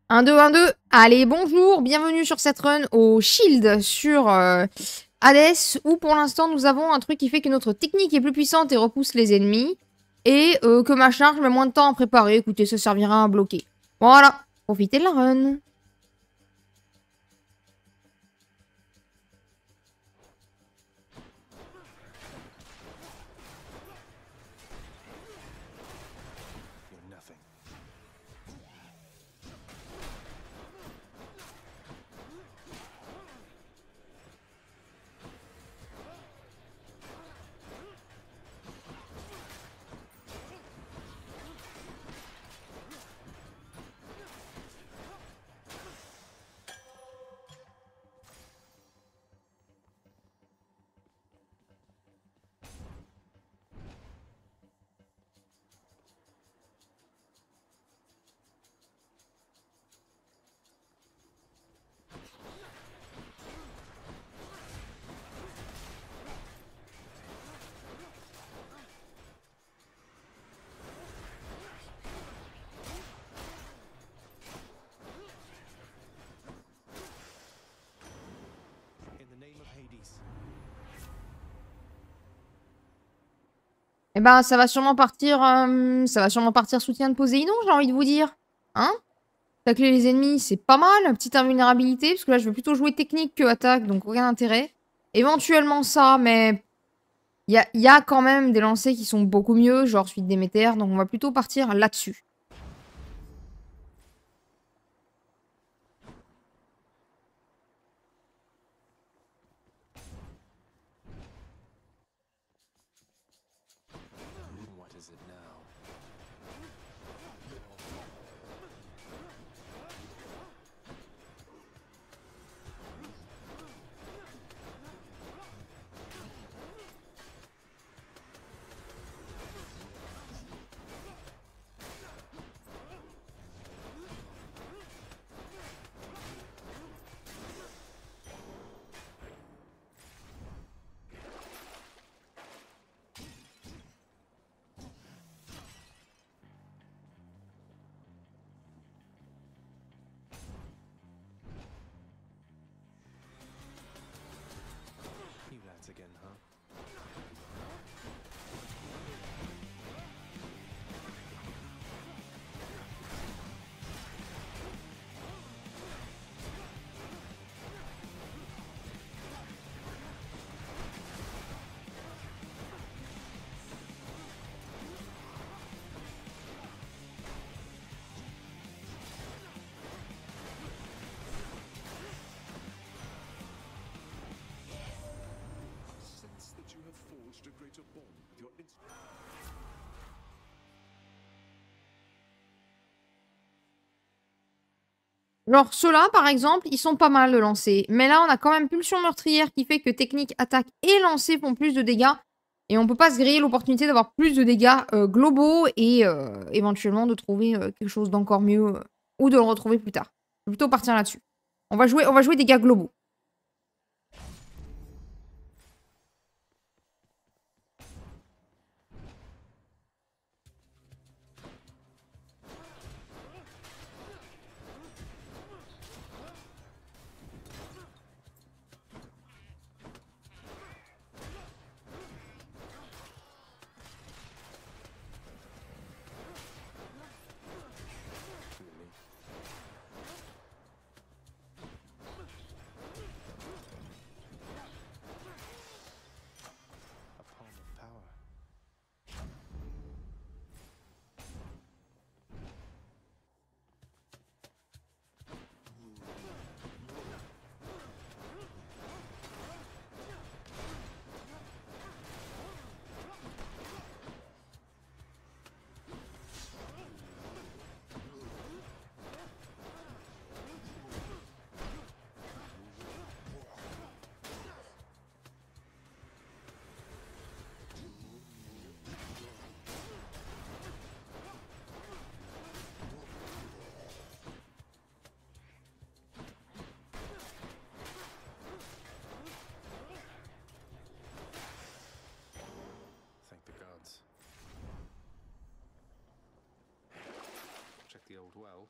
Un 2 1 2. Allez, bonjour, bienvenue sur cette run au Shield sur Hades, où pour l'instant nous avons un truc qui fait que notre technique est plus puissante et repousse les ennemis, et que ma charge met moins de temps à préparer. Écoutez, ça servira à bloquer. Voilà, profitez de la run. Eh ben, ça va sûrement partir soutien de Poséidon, j'ai envie de vous dire. Hein? Tacler les ennemis, c'est pas mal. Petite invulnérabilité, parce que là, je vais plutôt jouer technique que attaque, donc aucun intérêt. Éventuellement ça, mais il y a quand même des lancers qui sont beaucoup mieux, genre suite Déméter, donc on va plutôt partir là-dessus. Genre ceux-là, par exemple, ils sont pas mal de lancer. Mais là, on a quand même Pulsion Meurtrière qui fait que technique, attaque et lancer font plus de dégâts. Et on peut pas se griller l'opportunité d'avoir plus de dégâts globaux et éventuellement de trouver quelque chose d'encore mieux ou de le retrouver plus tard. Je vais plutôt partir là-dessus. On va jouer dégâts globaux. Check the old well.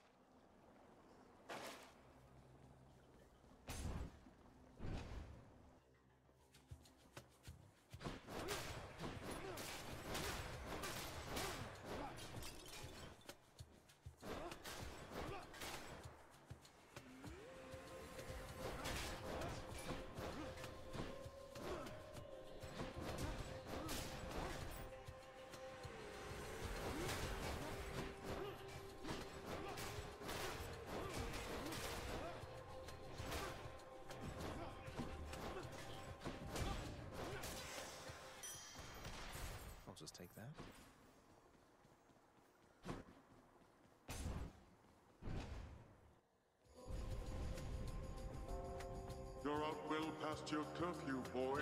past your curfew, boy.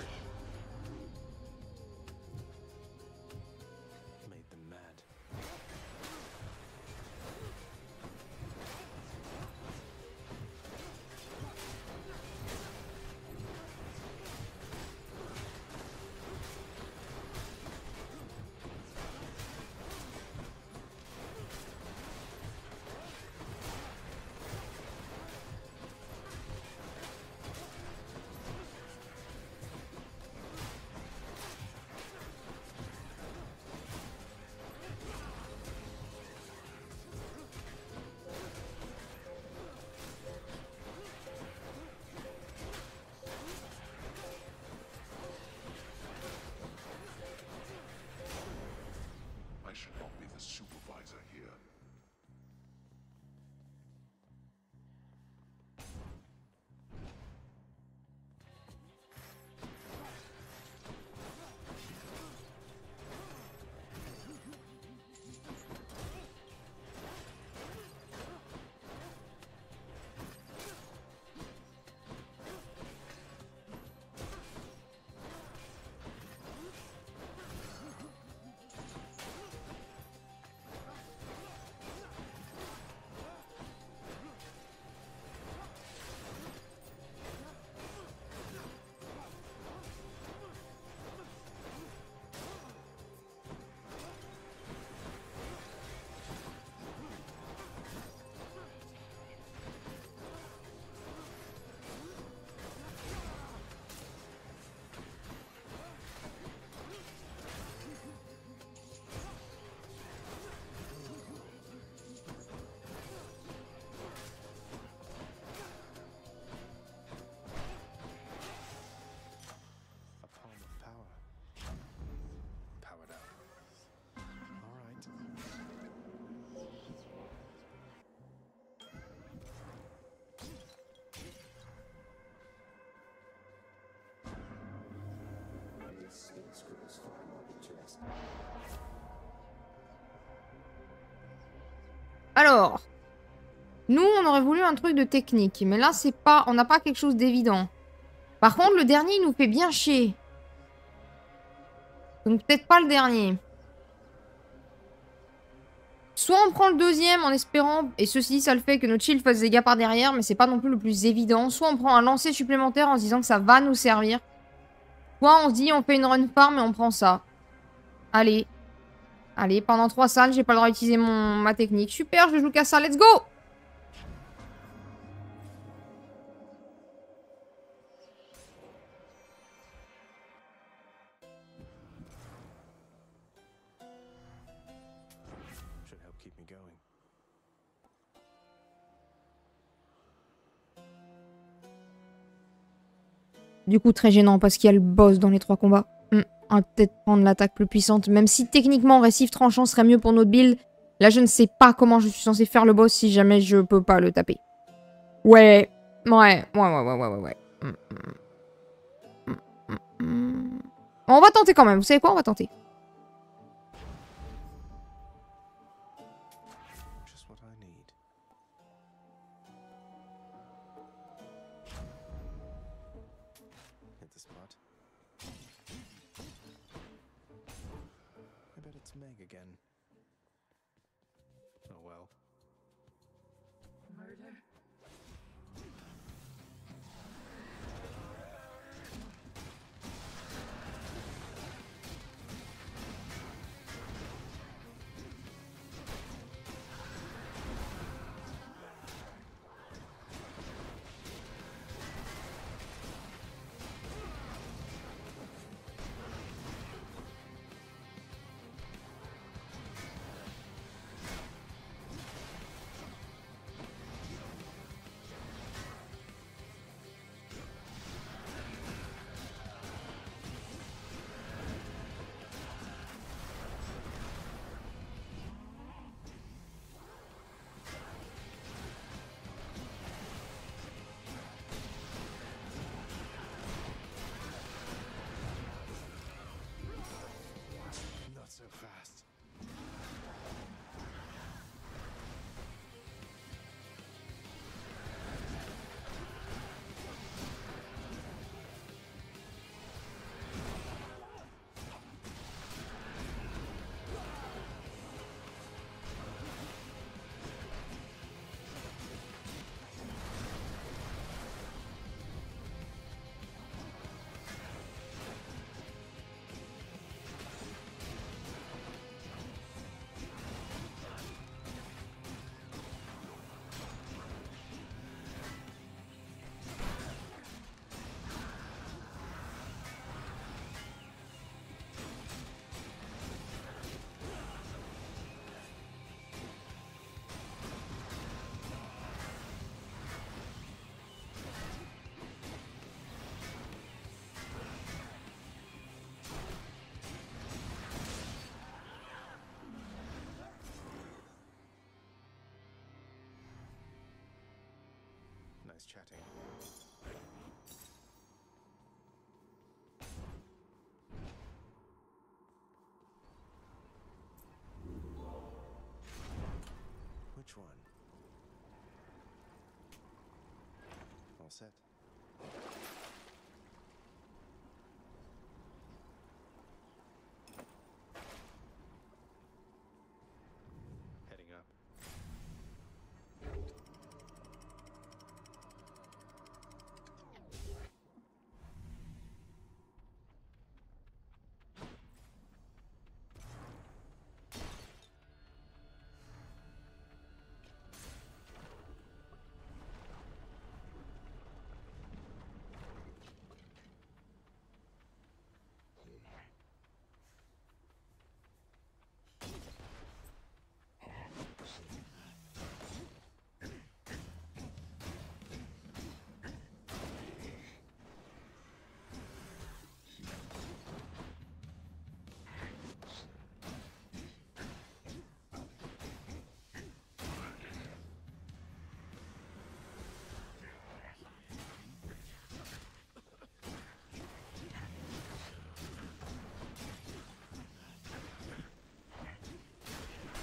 Made them mad. I should not be the supervisor here. A palm of power. Powered up. All right. Alors, nous, on aurait voulu un truc de technique, mais là, c'est pas, on n'a pas quelque chose d'évident. Par contre, le dernier, il nous fait bien chier. Donc peut-être pas le dernier. Soit on prend le deuxième en espérant, et ceci, ça le fait que notre shield fasse des dégâts par derrière, mais c'est pas non plus le plus évident. Soit on prend un lancer supplémentaire en se disant que ça va nous servir. Soit on se dit on fait une run farm et on prend ça. Allez. Allez, pendant 3 salles, j'ai pas le droit d'utiliser ma technique. Super, je joue qu'à ça, let's go! Should help keep me going. Du coup, très gênant parce qu'il y a le boss dans les 3 combats. On va peut-être prendre l'attaque plus puissante, même si techniquement, récif tranchant serait mieux pour notre build. Là, je ne sais pas comment je suis censé faire le boss si jamais je peux pas le taper. Ouais. On va tenter quand même. Vous savez quoi? On va tenter. Just what I need. Hit the spot. I bet it's Meg again. Oh well. Murder? Nice chatting. Which one? All set. Heading up.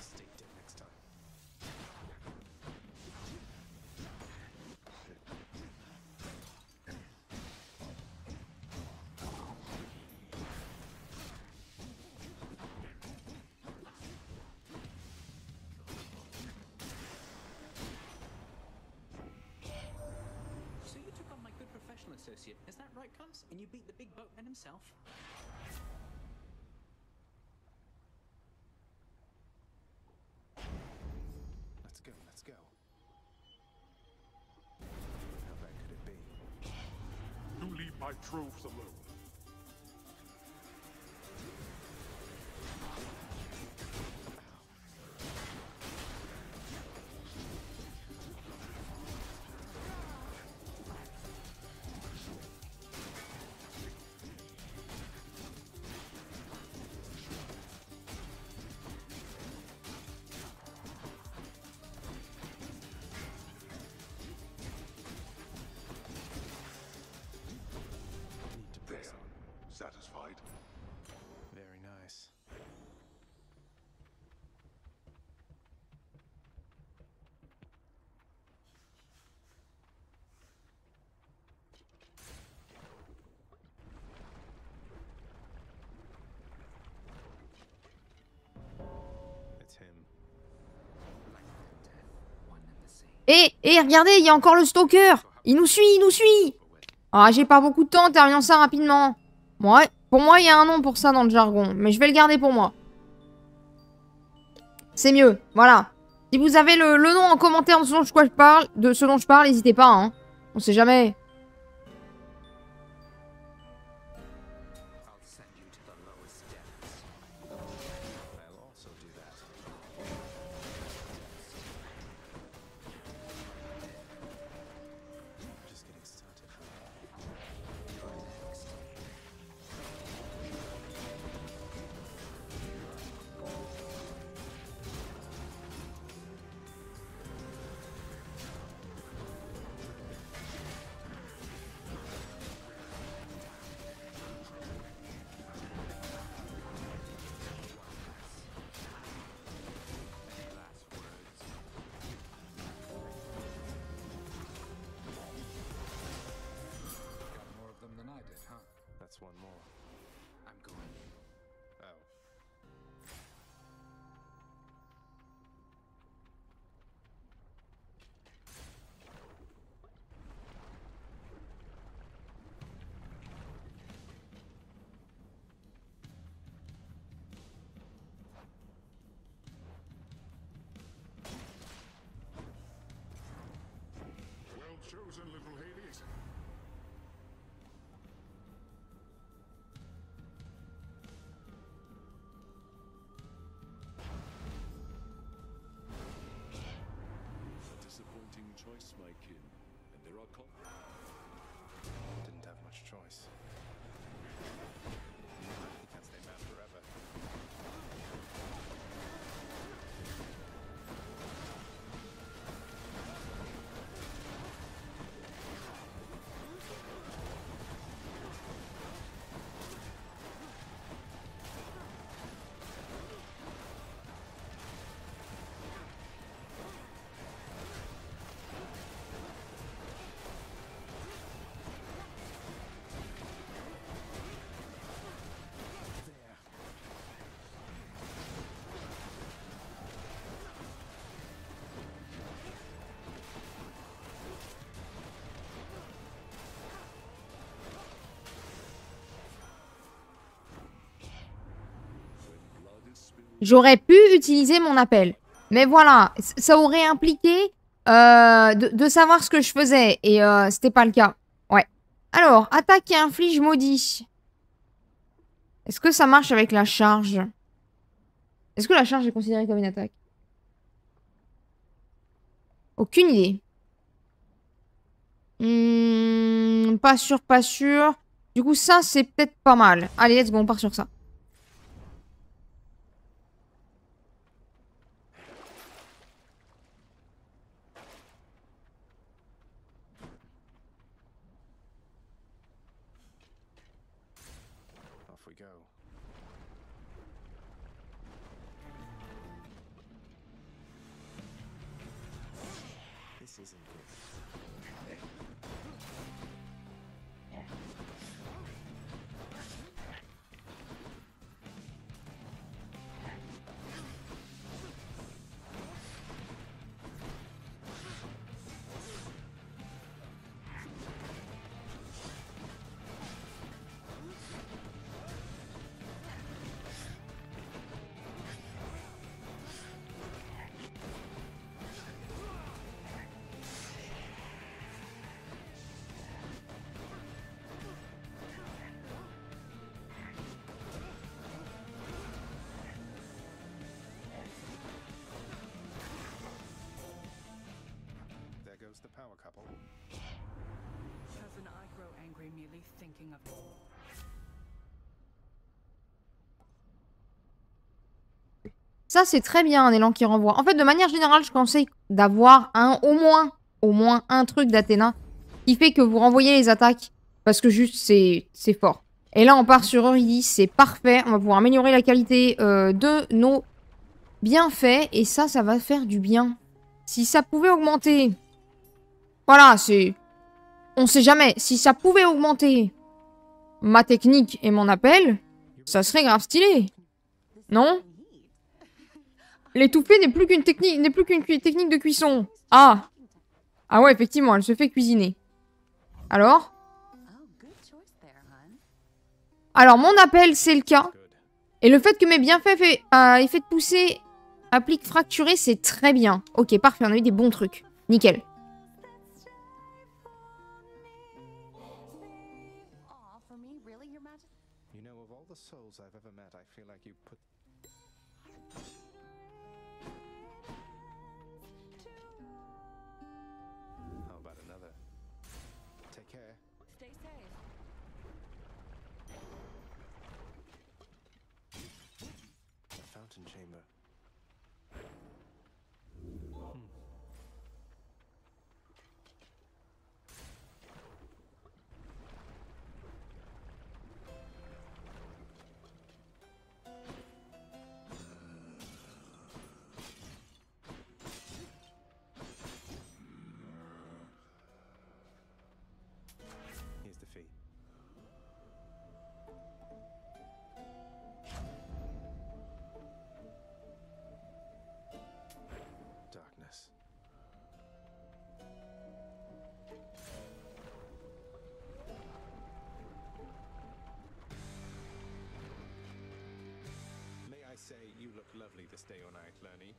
Stay dead next time. So you took on my good professional associate, is that right, Cubs? And you beat the big boatman himself? Let's go, let's go. How bad could it be? You leave my troves alone. Need to press There. on. Satisfied? Very nice. It's him. Life and death, one and the same. Regardez, il y a encore le stalker. Il nous suit, il nous suit. Ah, j'ai pas beaucoup de temps, terminons ça rapidement. Ouais, pour moi, il y a un nom pour ça dans le jargon, mais je vais le garder pour moi. C'est mieux, voilà. Si vous avez le nom en commentaire de ce dont je parle, n'hésitez pas, hein. On sait jamais. I'll send you to the lowest depths. I'll also do that. Just getting started. Next. Got more of them than I did, huh? That's one more. I'm going. Oh. Well chosen, little Hades. A disappointing choice, my kin. And there are Didn't have much choice. He can't stay mad forever. j'aurais pu utiliser mon appel. Mais voilà, ça aurait impliqué de savoir ce que je faisais. Et c'était pas le cas. Ouais. Alors, attaque et inflige maudit. Est-ce que ça marche avec la charge? Est-ce que la charge est considérée comme une attaque? Aucune idée. Pas sûr, pas sûr. Du coup, ça, c'est peut-être pas mal. Allez, let's go, on part sur ça. Off we go. This isn't good. There goes the power couple. Cousin, I grow angry merely thinking of it. Ça, c'est très bien, un élan qui renvoie. En fait, de manière générale, je conseille d'avoir au moins un truc d'Athéna qui fait que vous renvoyez les attaques. Parce que juste, c'est fort. Et là, on part sur Eurydice, c'est parfait. On va pouvoir améliorer la qualité de nos bienfaits. Et ça va faire du bien. Si ça pouvait augmenter... Voilà, c'est... On sait jamais. Si ça pouvait augmenter ma technique et mon appel, ça serait grave stylé. Non? L'étouffer n'est plus qu'une technique de cuisson. Ah. Ah ouais, effectivement, elle se fait cuisiner. Alors? Alors, mon appel, c'est le cas. Et le fait que mes bienfaits effet de poussée applique fracturé, c'est très bien. Ok, parfait, on a eu des bons trucs. Nickel. You know, of all the souls I've ever met, I feel like you put. How about another? Take care. Stay safe. A fountain chamber. Here's the fee. Darkness. May I say you look lovely this day or night, Lernie?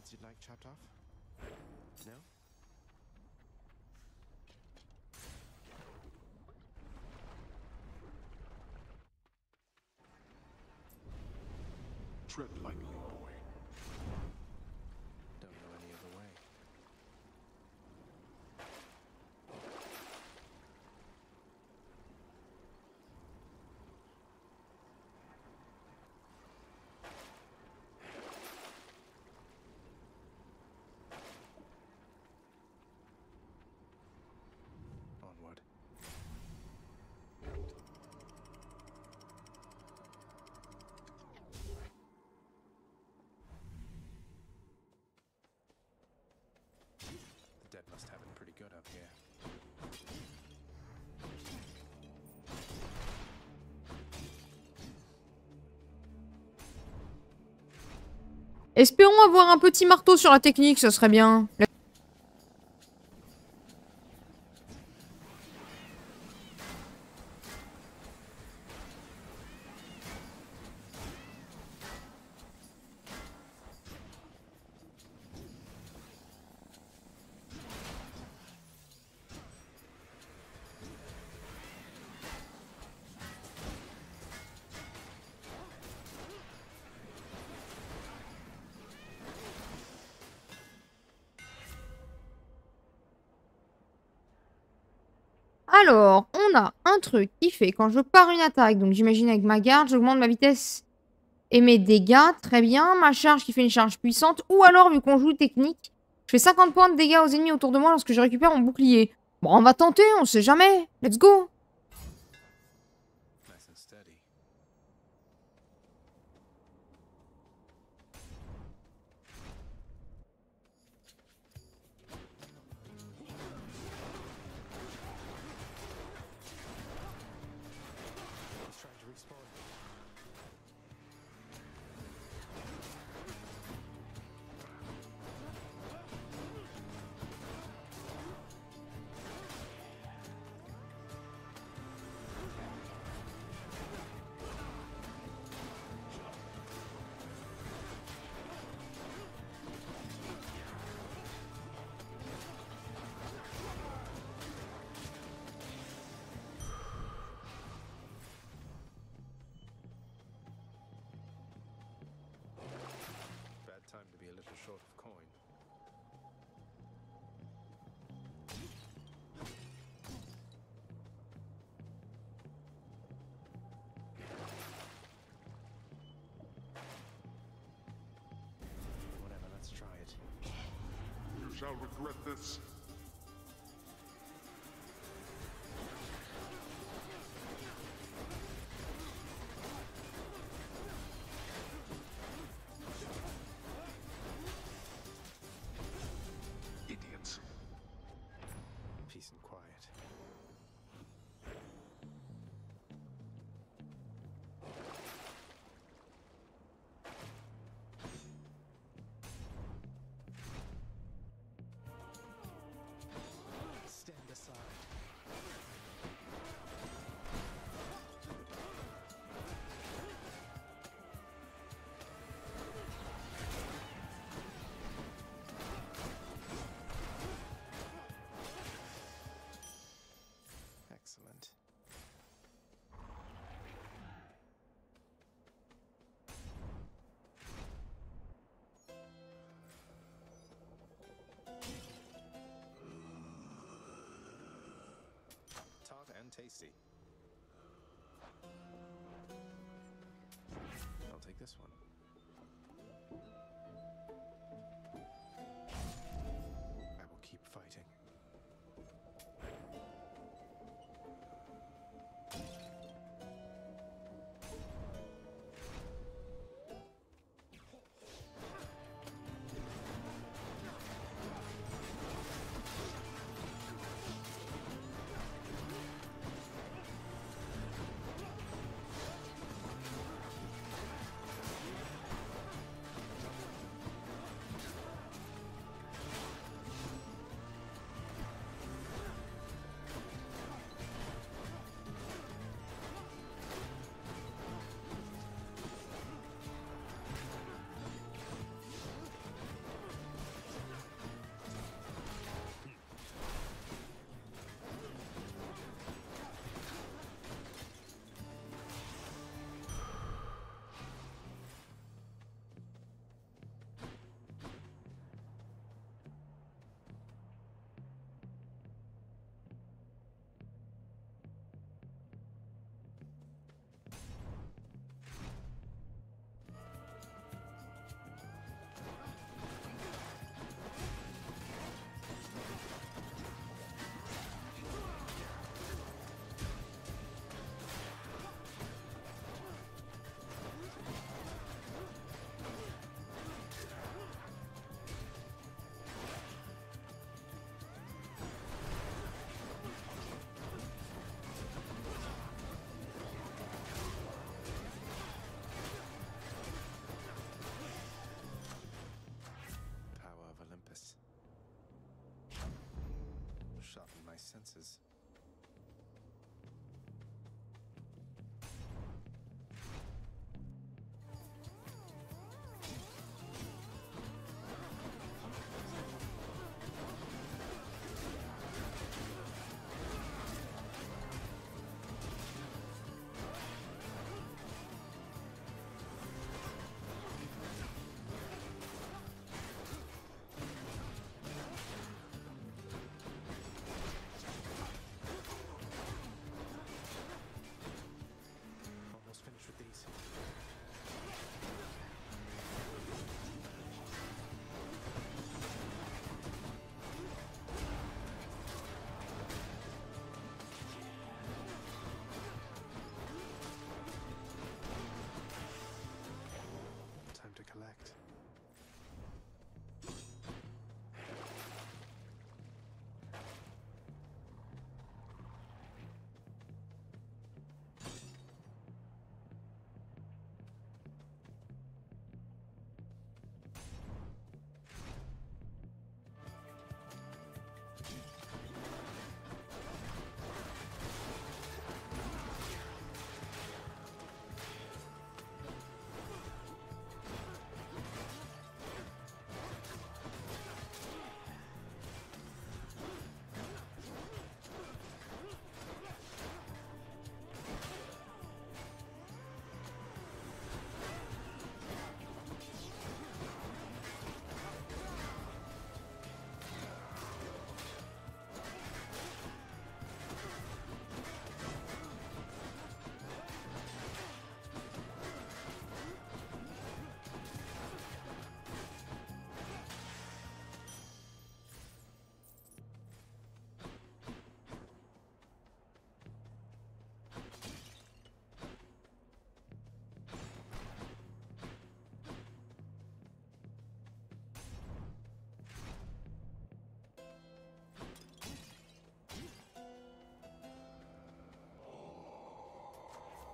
parts you'd like chopped off? No? Tread lightly, boy. Don't know any other way. Onward. The dead must have it pretty good up here. Espérons avoir un petit marteau sur la technique, ça serait bien. Alors, on a un truc qui fait quand je pars une attaque, donc j'imagine avec ma garde, j'augmente ma vitesse et mes dégâts, très bien. Ma charge qui fait une charge puissante, ou alors, vu qu'on joue technique, je fais 50 points de dégâts aux ennemis autour de moi lorsque je récupère mon bouclier. Bon, on va tenter, on sait jamais. Let's go! Nice and steady. He's trying to respawn. Bad time to be a little short of coin. Whatever, let's try it. You shall regret this. Idiots. Peace and quiet. Stand aside. Excellent. Taut and tasty. I'll take this one. I will keep fighting. my senses. Almost finished with these. Time to collect.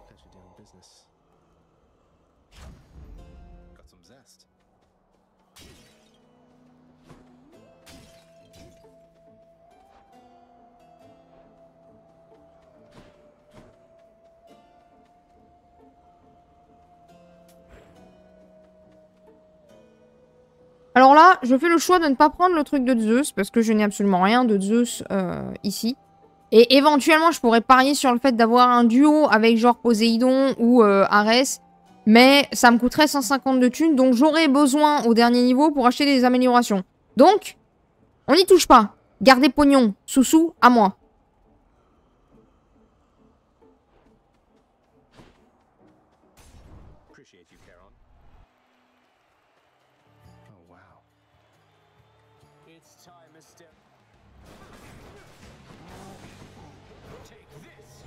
Pleasure doing business. Got some zest. Alors là, je fais le choix de ne pas prendre le truc de Zeus, parce que je n'ai absolument rien de Zeus ici. Et éventuellement, je pourrais parier sur le fait d'avoir un duo avec genre Poséidon ou Arès. Mais ça me coûterait 150 de thunes, donc j'aurais besoin au dernier niveau pour acheter des améliorations. Donc, on n'y touche pas. Gardez pognon, sous-sous, à moi. Appreciate you, Charon. Oh, wow. It's time to step. Take this!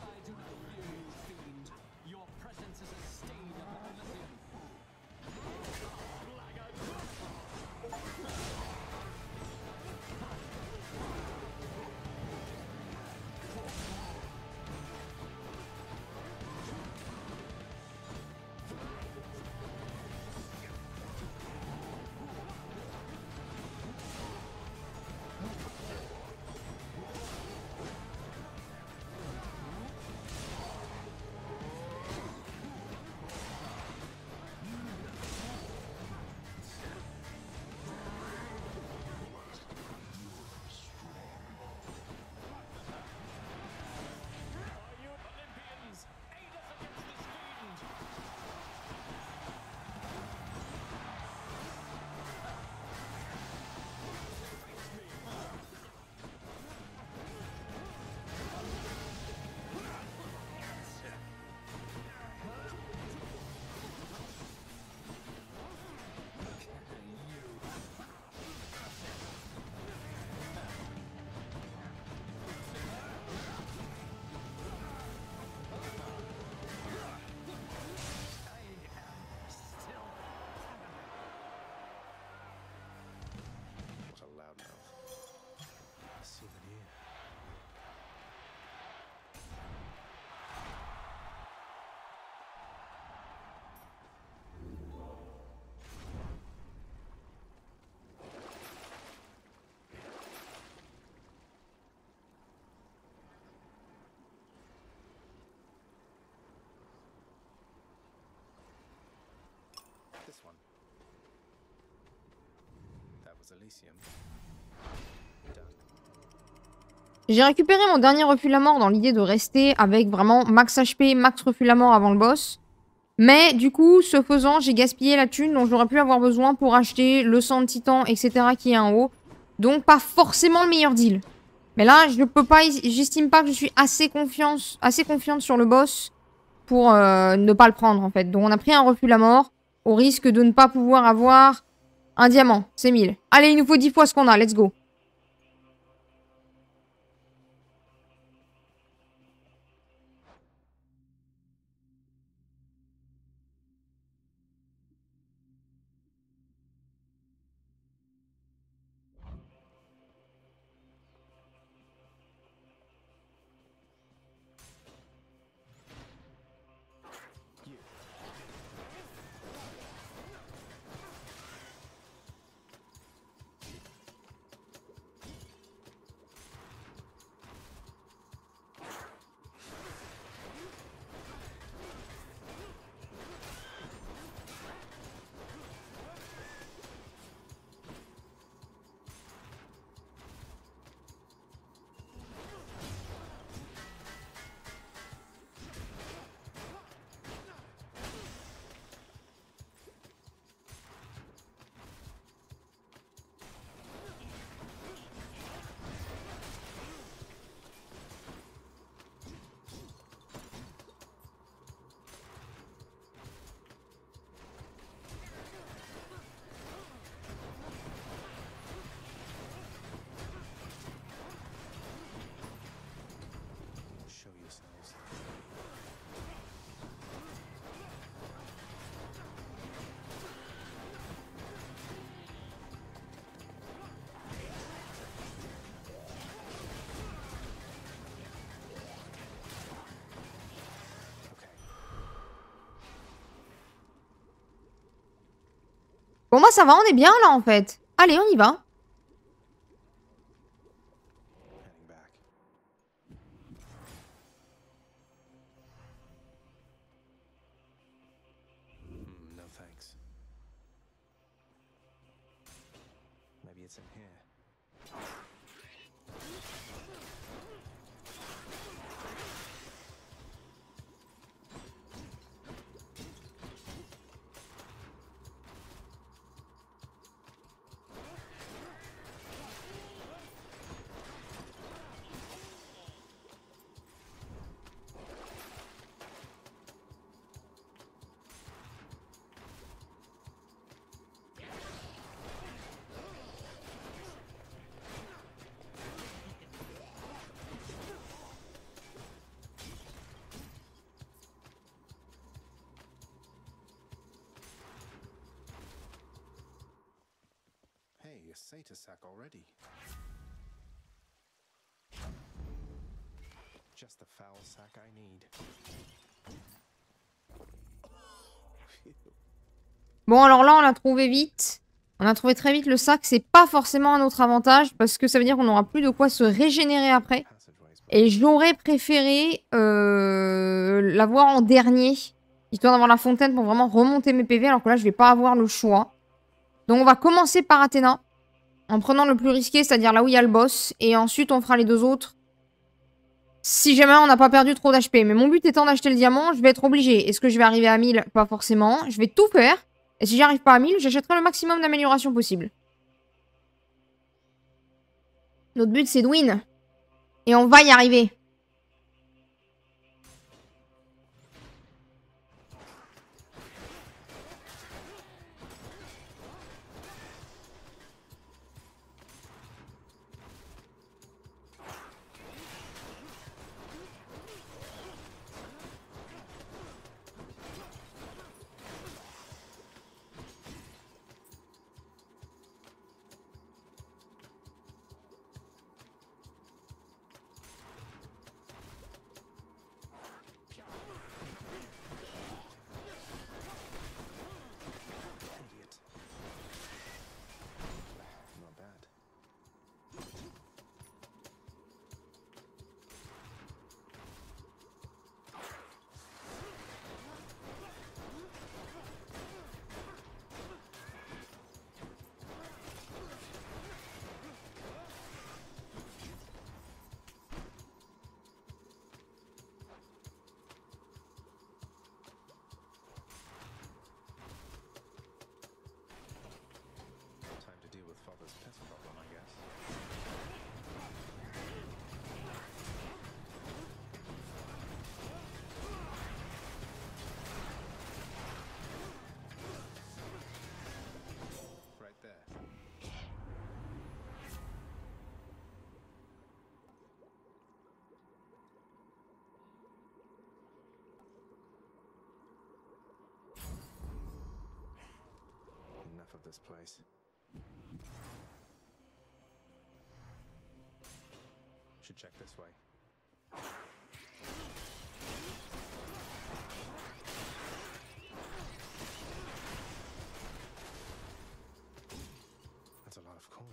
I do not fear you, fiend. Your presence is a stain upon Elysium. Elysium. Done. J'ai récupéré mon dernier refus la mort dans l'idée de rester avec vraiment max HP, max refus la mort avant le boss. Mais du coup, ce faisant, j'ai gaspillé la thune dont j'aurais pu avoir besoin pour acheter le sang de titan, etc. qui est en haut. Donc pas forcément le meilleur deal. Mais là, je peux pas, j'estime pas que je suis assez confiante sur le boss pour ne pas le prendre en fait. Donc on a pris un refus la mort au risque de ne pas pouvoir avoir un diamant. C'est 1000. Allez, il nous faut 10 fois ce qu'on a. Let's go. Show yourselves. Okay. Pour moi, ça va, on est bien là en fait. Allez, on y va. Heading back. No thanks. Maybe it's in here. Hey, a Sata sack already. Just the foul sack I need. Bon, alors là, on l'a trouvé vite. On a trouvé très vite le sac. C'est pas forcément un autre avantage parce que ça veut dire qu'on n'aura plus de quoi se régénérer après. Passageways. Et j'aurais préféré l'avoir en dernier, histoire d'avoir la fontaine pour vraiment remonter mes PV, alors que là, je vais pas avoir le choix. Donc on va commencer par Athéna, en prenant le plus risqué, c'est-à-dire là où il y a le boss, et ensuite on fera les deux autres. Si jamais on n'a pas perdu trop d'HP. Mais mon but étant d'acheter le diamant, je vais être obligé. Est-ce que je vais arriver à 1000? Pas forcément. Je vais tout faire. Et si j'arrive pas à 1000, j'achèterai le maximum d'amélioration possible. Notre but, c'est de win. Et on va y arriver. this place. Should check this way. That's a lot of coin.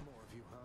More of you, huh?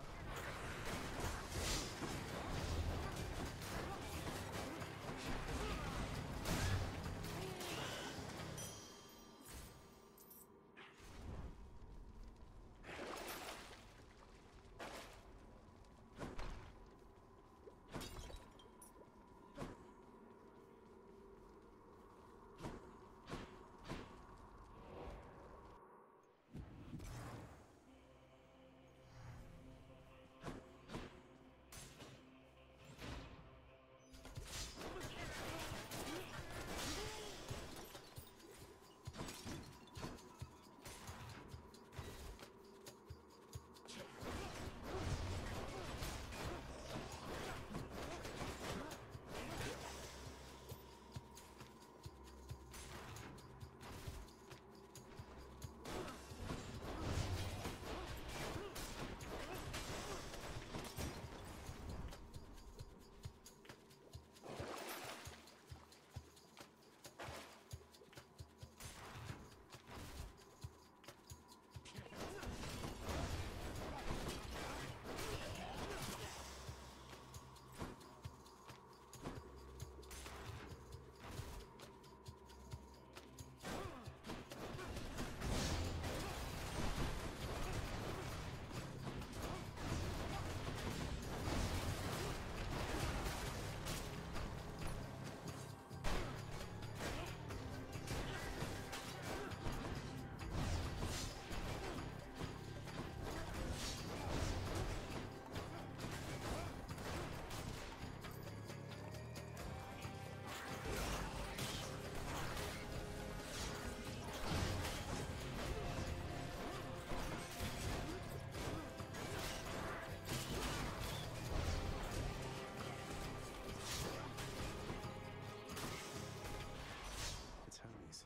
It's Hermes.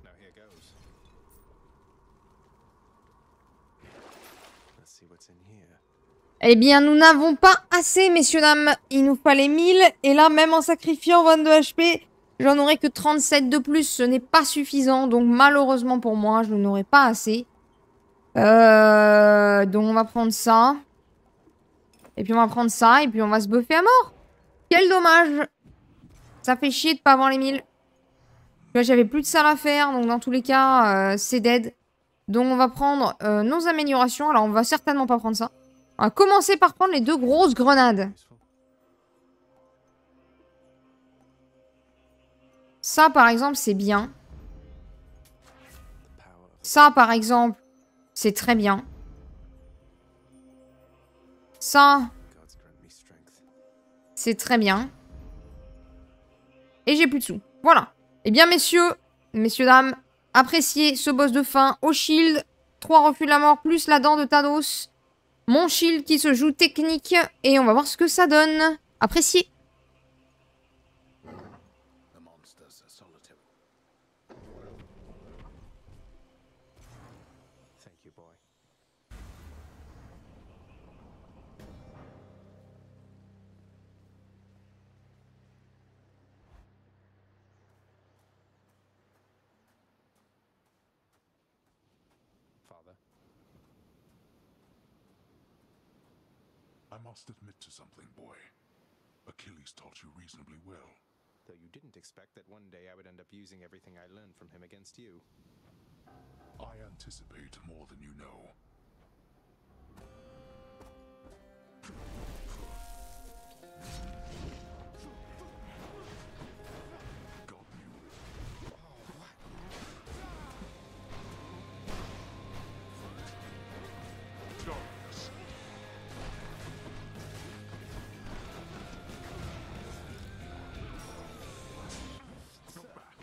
Now here goes. Let's see what's in here. Eh bien, nous n'avons pas assez, messieurs, dames. Il nous fallait 1000. Et là, même en sacrifiant 22 HP, j'en aurai que 37 de plus. Ce n'est pas suffisant. Donc, malheureusement pour moi, je n'aurai pas assez. Donc, on va prendre ça. Et puis, on va prendre ça. Et puis, on va se buffer à mort. Quel dommage. Ça fait chier de pas avoir les 1000. Là, j'avais plus de salles à faire. Donc, dans tous les cas, c'est dead. Donc, on va prendre nos améliorations. Alors, on va certainement pas prendre ça. On va commencer par prendre les 2 grosses grenades. Useful. Ça, par exemple, c'est bien. The power of Ça, par exemple, c'est très bien. Ça, gods grant me strength. c'est très bien. Et j'ai plus de sous. Voilà. Eh bien, messieurs, dames, appréciez ce boss de fin au shield. 3 refus de la mort plus la dent de Thanos. Mon shield qui se joue technique. Et on va voir ce que ça donne. Appréciez. The monsters are solitary. Thank you, boy. must admit to something, boy. Achilles taught you reasonably well. Though you didn't expect that one day I would end up using everything I learned from him against you. I anticipate more than you know. Got you. Darkness. Go back.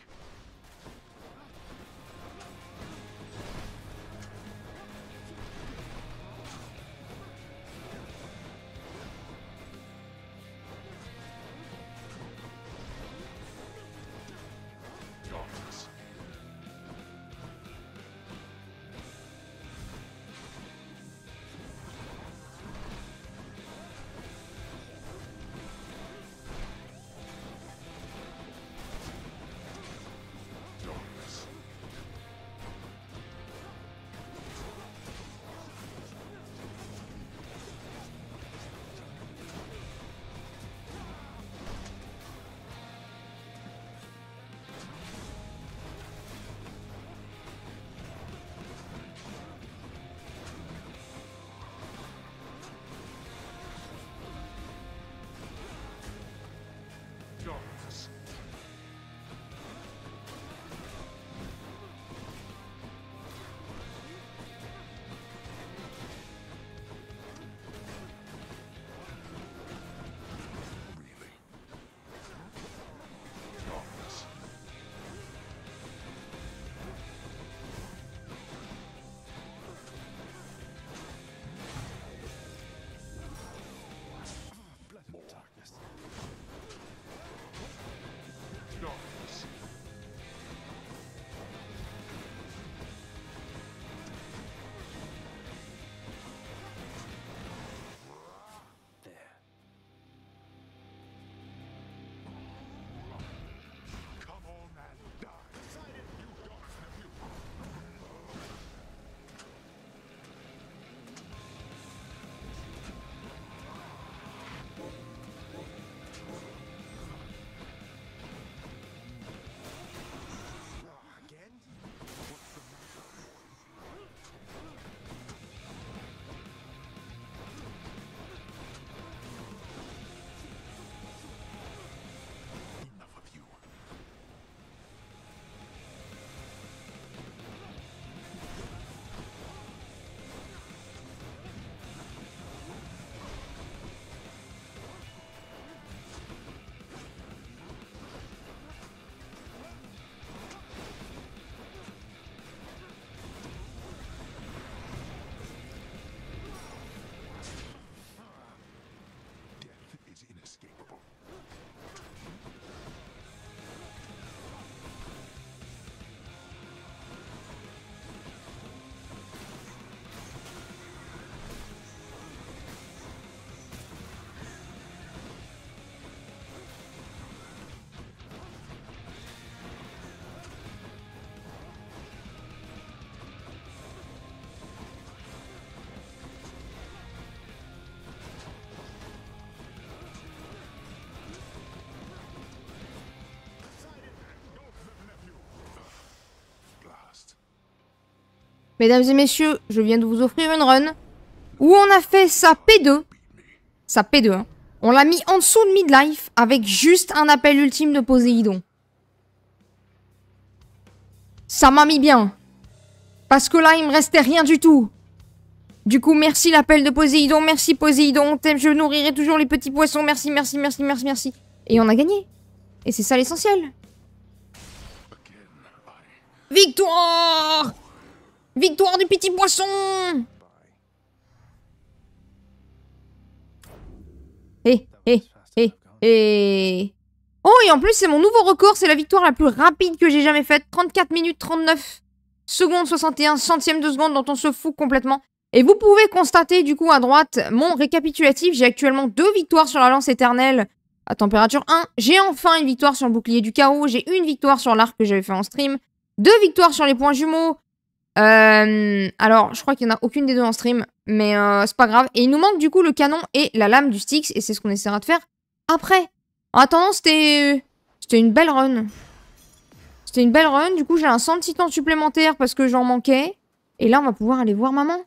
Darkness. Darkness. Darkness. Really? Darkness. More darkness. Darkness. There. Come on and die. Decided you dark nephew. Again? Enough of you. Death is inescapable. Blast. Mesdames et messieurs, je viens de vous offrir une run où on a fait sa P2. Sa P2, hein. On l'a mis en dessous de midlife avec juste un appel ultime de Poséidon. Ça m'a mis bien. Parce que là, il me restait rien du tout. Du coup, merci l'appel de Poséidon. Merci Poséidon. Je nourrirai toujours les petits poissons. Merci, merci, merci, merci, merci. Et on a gagné. Et c'est ça l'essentiel. Victoire! Victoire du petit poisson! Et... Oh, et en plus, c'est mon nouveau record. C'est la victoire la plus rapide que j'ai jamais faite. 34 minutes 39 secondes 61 centièmes de seconde dont on se fout complètement. Et vous pouvez constater, du coup, à droite, mon récapitulatif. J'ai actuellement 2 victoires sur la lance éternelle à température 1. J'ai enfin une victoire sur le bouclier du chaos. J'ai une victoire sur l'arc que j'avais fait en stream. 2 victoires sur les points jumeaux. Alors, je crois qu'il n'y en a aucune des deux en stream, mais c'est pas grave. Et il nous manque du coup le canon et la lame du Styx, et c'est ce qu'on essaiera de faire après. En attendant, c'était une belle run. C'était une belle run, du coup j'ai un 100 de titan supplémentaire parce que j'en manquais. Et là, on va pouvoir aller voir maman.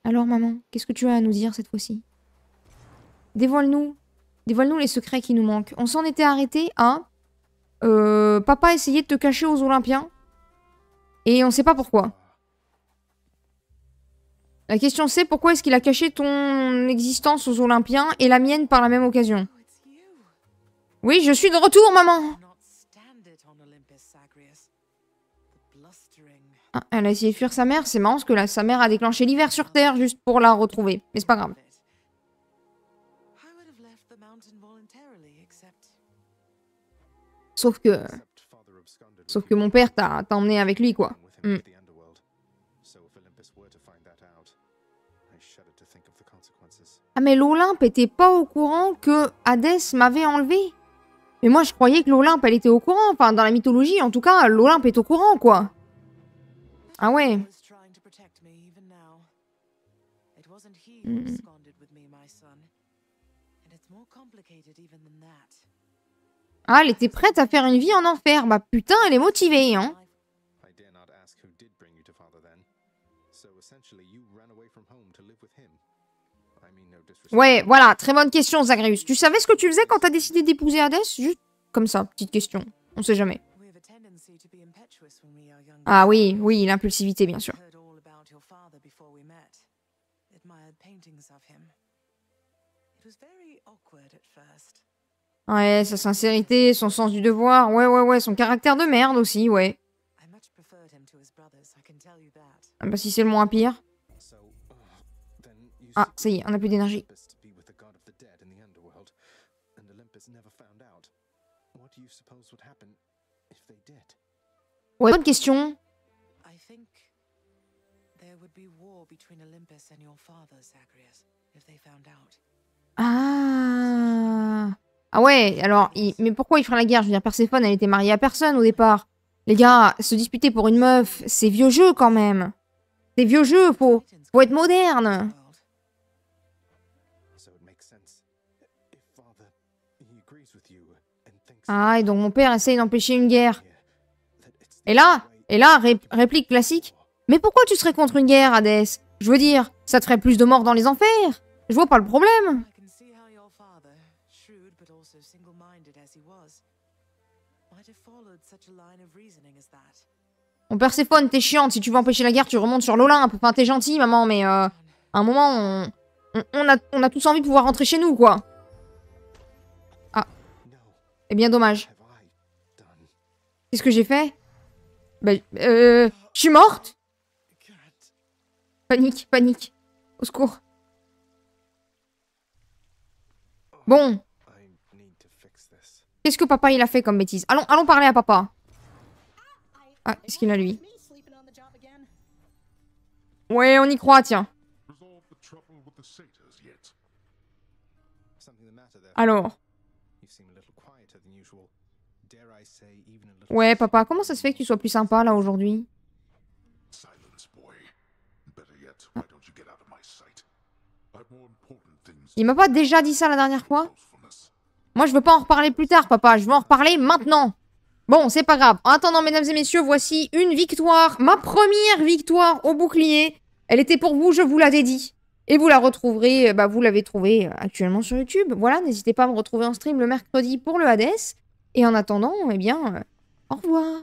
Alors maman, qu'est-ce que tu as à nous dire cette fois-ci? Dévoile-nous. Dévoile-nous les secrets qui nous manquent. On s'en était arrêté à... papa essayait de te cacher aux Olympiens. Et on sait pas pourquoi. La question c'est pourquoi est-ce qu'il a caché ton existence aux Olympiens et la mienne par la même occasion? Oui, je suis de retour, maman. Ah, elle a essayé de fuir sa mère. C'est marrant parce que là, sa mère a déclenché l'hiver sur Terre juste pour la retrouver. Mais c'est pas grave. Sauf que mon père t'a emmené avec lui, quoi. Mm. Ah mais l'Olympe était pas au courant que Hadès m'avait enlevé. Mais moi je croyais que l'Olympe elle était au courant. Enfin dans la mythologie en tout cas l'Olympe est au courant quoi. Ah ouais. Mm. Ah elle était prête à faire une vie en enfer. Bah putain elle est motivée hein. Ouais, voilà, très bonne question, Zagreus. Tu savais ce que tu faisais quand t'as décidé d'épouser Hadès? Juste comme ça, petite question. On sait jamais. Ah oui, oui, l'impulsivité, bien sûr. Ouais, sa sincérité, son sens du devoir, ouais, son caractère de merde aussi, ouais. Ah bah si c'est le moins pire. Ah, ça y est, on a plus d'énergie. Ouais, bonne question. Ah. Ah ouais, alors, mais pourquoi il ferait la guerre? Je veux dire, Perséphone, elle était mariée à personne au départ. Les gars, se disputer pour une meuf, c'est vieux jeu quand même. C'est vieux jeu, faut être moderne. Ah, et donc mon père essaye d'empêcher une guerre. Et là, réplique classique. Mais pourquoi tu serais contre une guerre, Hadès? Je veux dire, ça te ferait plus de morts dans les enfers. Je vois pas le problème. Bon, Perséphone, t'es chiante. Si tu veux empêcher la guerre, tu remontes sur l'Olympe. Enfin, t'es gentil, maman, mais à un moment, on a tous envie de pouvoir rentrer chez nous, quoi. Ah. Eh bien, dommage. Qu'est-ce que j'ai fait? Bah, je suis morte. Panique, panique. Au secours. Bon. Qu'est-ce que papa il a fait comme bêtise? Allons parler à papa. Ah, qu'est-ce qu'il a lui? Ouais, on y croit, tiens. Alors. Ouais, papa, comment ça se fait que tu sois plus sympa là aujourd'hui? Il m'a pas déjà dit ça la dernière fois? Moi, je veux pas en reparler plus tard, papa. Je veux en reparler maintenant. Bon, c'est pas grave. En attendant, mesdames et messieurs, voici une victoire. Ma première victoire au bouclier. Elle était pour vous, je vous la dédie. Et vous la retrouverez, bah, vous l'avez trouvée actuellement sur YouTube. Voilà, n'hésitez pas à me retrouver en stream le mercredi pour le Hadès. Et en attendant, eh bien, au revoir.